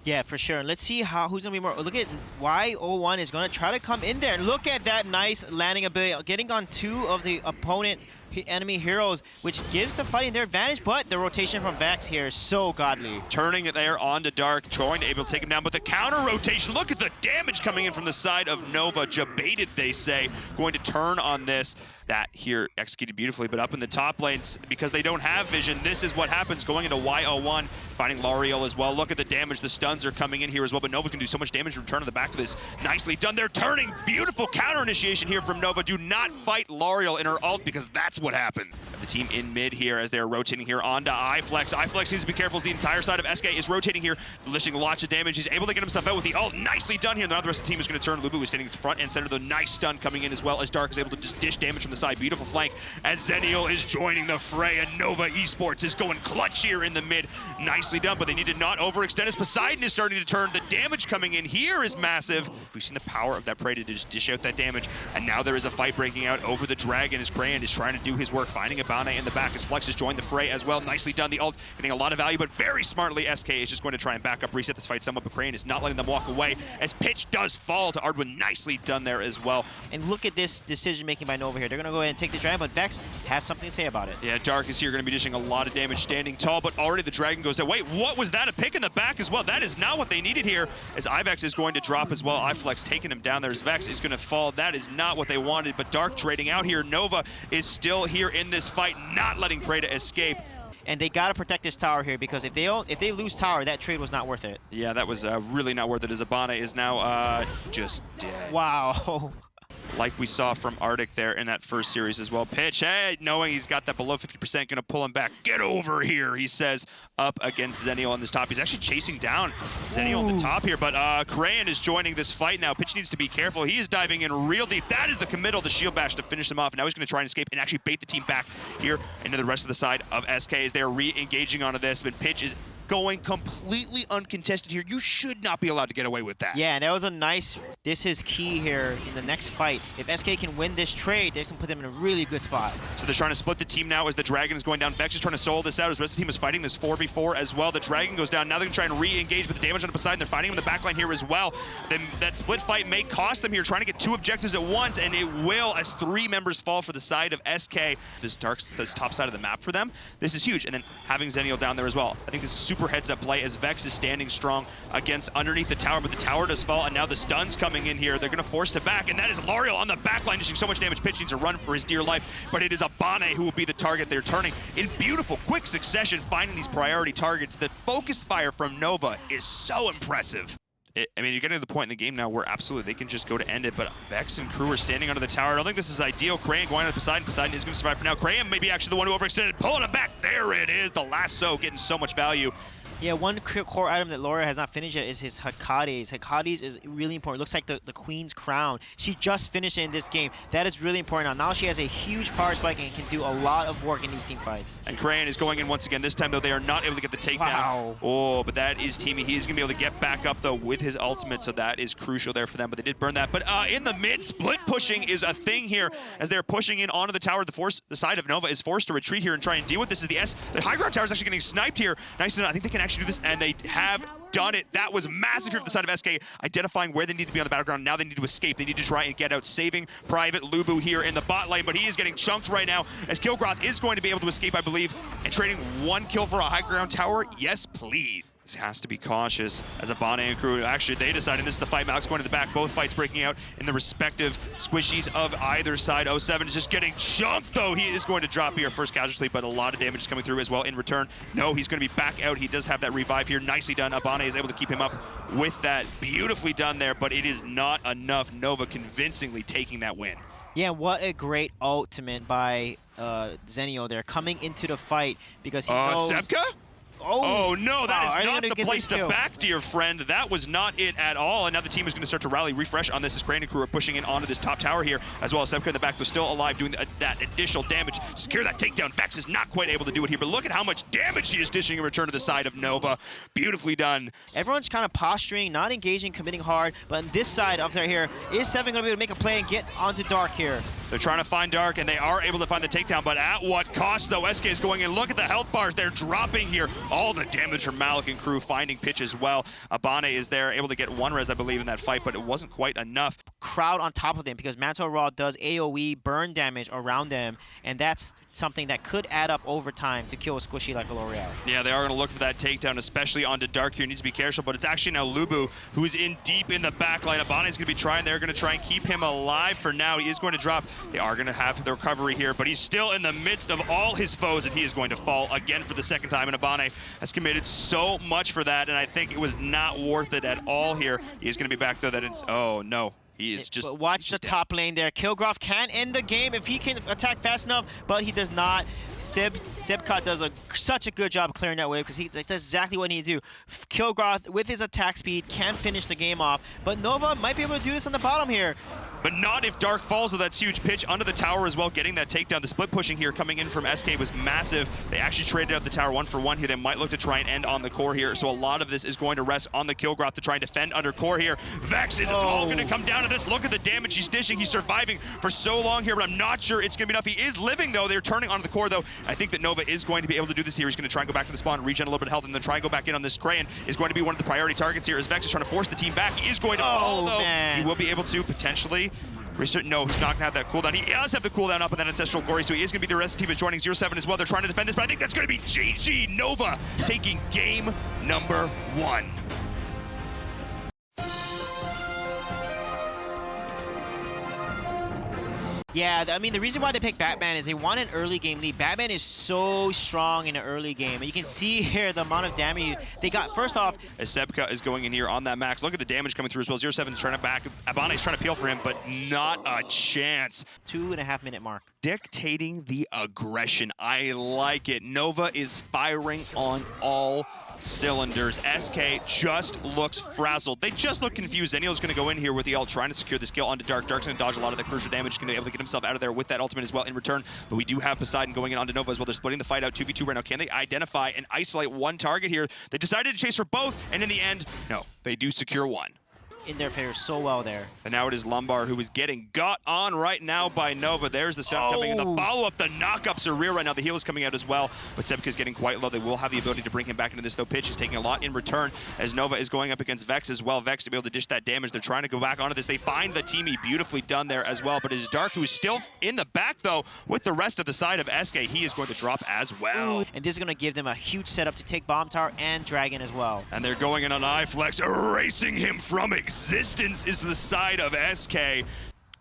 Yeah, for sure. Let's see who's going to be more. Look at Y01 is going to try to come in there. Look at that nice landing ability, getting on 2 of the opponent enemy heroes, which gives the fighting their advantage, but the rotation from Vex here is so godly. Turning it there onto Dark, trying to able to take him down, but the counter rotation, look at the damage coming in from the side of Nova. Jebaited, they say, going to turn on this. That here executed beautifully, but up in the top lanes, because they don't have vision, this is what happens going into Y01, finding L'Oreal as well. Look at the damage, the stuns are coming in here as well, but Nova can do so much damage in return on the back of this. Nicely done, they're turning, beautiful counter initiation here from Nova. Do not fight L'Oreal in her ult, because that's what happened. The team in mid here as they're rotating here onto iFlex. iFlex needs to be careful as the entire side of SK is rotating here, lishing lots of damage. He's able to get himself out with the ult. Nicely done here. Now the rest of the team is going to turn. Lubu is standing front and center. The nice stun coming in as well as Dark is able to just dish damage from the side. Beautiful flank as Zenial is joining the fray, and Nova Esports is going clutch here in the mid. Nicely done, but they need to not overextend as Poseidon is starting to turn. The damage coming in here is massive. We've seen the power of that Prey to just dish out that damage, and now there is a fight breaking out over the Dragon as Crayon is trying to do his work, finding Abane in the back as Flex has joined the fray as well. Nicely done, the ult getting a lot of value, but very smartly SK is just going to try and back up, reset this fight somewhat, but Crayon is not letting them walk away as Pitch does fall to Ardwin. Nicely done there as well. And look at this decision making by Nova here. They're going to go ahead and take the Dragon, but Vex have something to say about it. Yeah, Dark is here going to be dishing a lot of damage standing tall, but already the Dragon goes down. Wait, what was that? A pick in the back as well. That is not what they needed here as Ivex is going to drop as well. iFlex taking him down there as Vex is going to fall. That is not what they wanted, but Dark trading out here. Nova is still here in this fight, not letting Prey to escape. And they got to protect this tower here, because if they lose tower, that trade was not worth it. Yeah, that was really not worth it as Abane is now just dead. Wow. Like we saw from Arctic there in that first series as well. Pitch, hey, knowing he's got that below 50%, gonna pull him back. Get over here, he says, up against Zenial on this top. He's actually chasing down Zenial on the top here, but Crayon is joining this fight now. Pitch needs to be careful. He is diving in real deep. That is the committal, the shield bash to finish them off. Now he's gonna try and escape and actually bait the team back here into the rest of the side of SK as they're re-engaging onto this, but Pitch is going completely uncontested here. You should not be allowed to get away with that. Yeah, and that was a nice, this is key here in the next fight. If SK can win this trade, they can put them in a really good spot. So they're trying to split the team now as the Dragon is going down. Vex is trying to solo this out as the rest of the team is fighting this 4v4 as well. The Dragon goes down. Now they're going to try and re-engage with the damage on the Poseidon. They're fighting him in the backline here as well. Then that split fight may cost them here, trying to get 2 objectives at once, and it will as 3 members fall for the side of SK. This top side of the map for them, this is huge. And then having Zenial down there as well. I think this is super heads-up play as Vex is standing strong against underneath the tower, but the tower does fall, and now the stun's coming in here. They're going to force it back, and that is L'Oreal on the backline, dishing so much damage. Pitch needs to run for his dear life, but it is Abane who will be the target. They're turning in beautiful, quick succession, finding these priority targets. The focus fire from Nova is so impressive. I mean, you're getting to the point in the game now where absolutely they can just go to end it, but Vex and crew are standing under the tower. I don't think this is ideal. Crayon going on Poseidon. Poseidon is going to survive for now. Crayon may be actually the one who overextended, pulling him back. There it is. The lasso getting so much value. Yeah, one core item that Laura has not finished yet is his Hecades. Hecades is really important. It looks like the Queen's crown. She just finished it in this game. That is really important. Now she has a huge power spike and can do a lot of work in these team fights. And Crayon is going in once again. This time, though, they are not able to get the takedown. Wow. Oh, but that is teamy. He is going to be able to get back up, though, with his ultimate, so that is crucial there for them. But they did burn that. But in the mid, split pushing is a thing here as they're pushing in onto the tower. The side of Nova is forced to retreat here and try and deal with this. Is the high ground tower is actually getting sniped here. Nice enough. I think they can actually do this, and they have done it. That was massive here for the side of SK, identifying where they need to be on the battleground. Now they need to escape. They need to try and get out, saving Private Lubu here in the bot lane, but he is getting chunked right now as Kilgroth is going to be able to escape, I believe, and trading 1 kill for a high ground tower. Yes, please. This has to be cautious as Abane and crew. Actually, they decided this is the fight. Mal's going to the back. Both fights breaking out in the respective squishies of either side. 07 is just getting chunked, though. He is going to drop here first casualty, but a lot of damage is coming through as well in return. No, he's going to be back out. He does have that revive here. Nicely done. Abane is able to keep him up with that. Beautifully done there, but it is not enough. Nova convincingly taking that win. Yeah, what a great ultimate by Zenial there, coming into the fight because he knows... Sebka? Oh no, that is not the place to back, dear friend. That was not it at all. And now the team is going to start to rally, refresh on this as Crayon and crew are pushing in onto this top tower here, as well as Sebka in the back was still alive, doing that additional damage. Secure that takedown. Vex is not quite able to do it here, but look at how much damage he is dishing in return to the side of Nova. Beautifully done. Everyone's kind of posturing, not engaging, committing hard, but on this side of there here, is Seven going to be able to make a play and get onto Dark here? They're trying to find Dark, and they are able to find the takedown, but at what cost, though? SK is going in. Look at the health bars. They're dropping here. All the damage from Malik and crew finding pitch as well. Abane is there, able to get one res, I believe, in that fight, but it wasn't quite enough. Crowd on top of them because Mantle Raw does AoE burn damage around them, and that's something that could add up over time to kill a squishy like Valor. Yeah, they are going to look for that takedown, especially onto Dark here. Needs to be careful, but it's actually now Lubu who is in deep in the back line. Abane is going to be trying. They're going to try and keep him alive for now. He is going to drop. They are going to have the recovery here, but he's still in the midst of all his foes, and he is going to fall again for the second time. And Abane has committed so much for that, and I think it was not worth it at all here. He's going to be back, though. That it's, oh, no. He is just. But watch the top lane there. Kilgroth can end the game if he can attack fast enough, but he does not. Sebkat does such a good job clearing that wave because that's exactly what he needs to do. Kilgroth, with his attack speed, can finish the game off, but Nova might be able to do this on the bottom here. But not if Dark falls with that huge pitch under the tower as well, getting that takedown. The split pushing here coming in from SK was massive. They actually traded out the tower 1-for-1 here. They might look to try and end on the core here. So a lot of this is going to rest on the Kilgroth to try and defend under core here. Vex, it's all going to come down to this. Look at the damage he's dishing. He's surviving for so long here, but I'm not sure it's going to be enough. He is living, though. They're turning onto the core, though. I think that Nova is going to be able to do this here. He's going to try and go back to the spawn, regen a little bit of health, and then try and go back in on this. Krayan is going to be one of the priority targets here as Vex is trying to force the team back. He is going to fall, though. Man. He will be able to potentially. No, he's not going to have that cooldown. He does have the cooldown up on that Ancestral Glory, so he is going to be the rest of the team is joining 0-7 as well. They're trying to defend this, but I think that's going to be GG Nova taking game number 1. Yeah, I mean, the reason why they picked Batman is they want an early game lead. Batman is so strong in an early game. And you can see here the amount of damage they got. First off, as Sebka is going in here on that max. Look at the damage coming through as well. 0-7 is trying to back. Abane's trying to peel for him, but not a chance. 2.5-minute mark. Dictating the aggression. I like it. Nova is firing on all cylinders. SK just looks frazzled. They just look confused. Zennial's going to go in here with the ult, trying to secure this kill onto Dark. Dark's going to dodge a lot of the crucial damage. He's going to be able to get himself out of there with that ultimate as well in return. But we do have Poseidon going in onto Nova as well. They're splitting the fight out 2v2 right now. Can they identify and isolate one target here? They decided to chase for both, and in the end, no, they do secure one. In their favor so well there. And now it is Lumbar who is getting got on right now by Nova. There's the sound coming in. The follow-up, the knockups are real right now. The heal is coming out as well, but Sebka is getting quite low. They will have the ability to bring him back into this, though. Pitch is taking a lot in return as Nova is going up against Vex as well. Vex to be able to dish that damage. They're trying to go back onto this. They find the teammate beautifully done there as well, but it is Dark who is still in the back, though, with the rest of the side of SK. He is going to drop as well. And this is going to give them a huge setup to take Bomb Tower and Dragon as well. And they're going in on iFlex, erasing him from existence is the side of SK.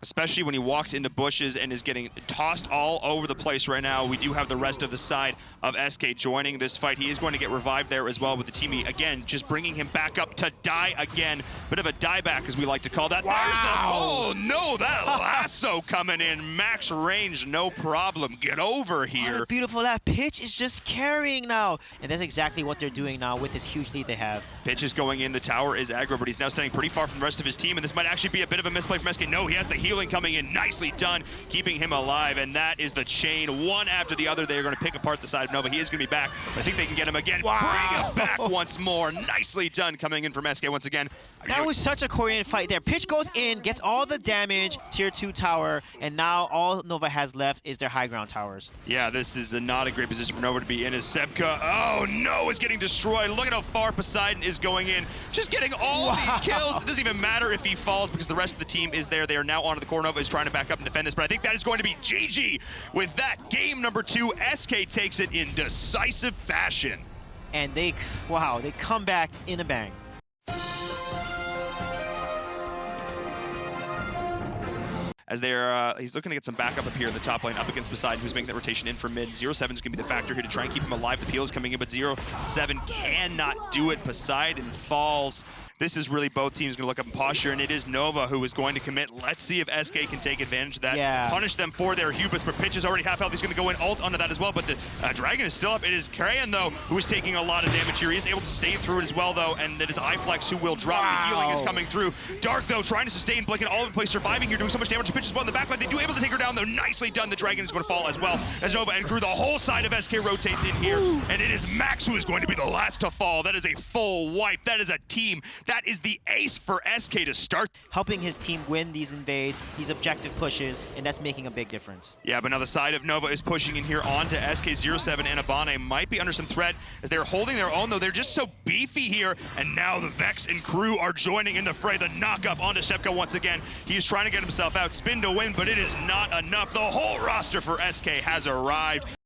Especially when he walks into bushes and is getting tossed all over the place right now. We do have the rest of the side of SK joining this fight. He is going to get revived there as well with the teammate. Again, just bringing him back up to die again. Bit of a dieback, as we like to call that. Wow. There's the, oh no, that lasso coming in. Max range, no problem. Get over here. Oh, beautiful. That Pitch is just carrying now. And that's exactly what they're doing now with this huge lead they have. Pitch is going in. The tower is aggro, but he's now standing pretty far from the rest of his team. And this might actually be a bit of a misplay from SK. No, he has the healing coming in. Nicely done, keeping him alive, and that is the chain. One after the other, they're going to pick apart the side of Nova. He is going to be back. I think they can get him again. Wow. Bring him back once more. Nicely done coming in from SK once again. That was such a coordinated fight there. Pitch goes in, gets all the damage, tier 2 tower, and now all Nova has left is their high ground towers. Yeah, this is not a great position for Nova to be in as Sebka, oh no, is getting destroyed. Look at how far Poseidon is going in. Just getting all these kills. It doesn't even matter if he falls because the rest of the team is there. They are now onto the core. Nova is trying to back up and defend this, but I think that is going to be GG. With that, game number 2, SK takes it in decisive fashion. And they come back in a bang. As they're, he's looking to get some backup up here in the top lane, up against Poseidon, who's making that rotation in from mid. 0-7 is going to be the factor here to try and keep him alive. The peel is coming in, but 0-7 cannot do it. Poseidon falls. This is really both teams going to look up in posture, and it is Nova who is going to commit. Let's see if SK can take advantage of that. Yeah. Punish them for their hubris, but Pitch is already half health. He's going to go in ult onto that as well, but the Dragon is still up. It is Krayan, though, who is taking a lot of damage here. He is able to sustain through it as well, though, and it is iFlex who will drop. Wow. The healing is coming through. Dark, though, trying to sustain, blinking all over the place, surviving here, doing so much damage to Pitch as well in the backline. They do able to take her down, though. Nicely done. The Dragon is going to fall as well as Nova and crew. The whole side of SK rotates in here, and it is Max who is going to be the last to fall. That is a full wipe. That is a team That is the ace for SK to start. Helping his team win these invades, these objective pushes, and that's making a big difference. Yeah, but now the side of Nova is pushing in here onto SK07, and Abane might be under some threat as they're holding their own, though. They're just so beefy here, and now the Vex and crew are joining in the fray. The knock-up onto Shepka once again. He is trying to get himself out, spin to win, but it is not enough. The whole roster for SK has arrived.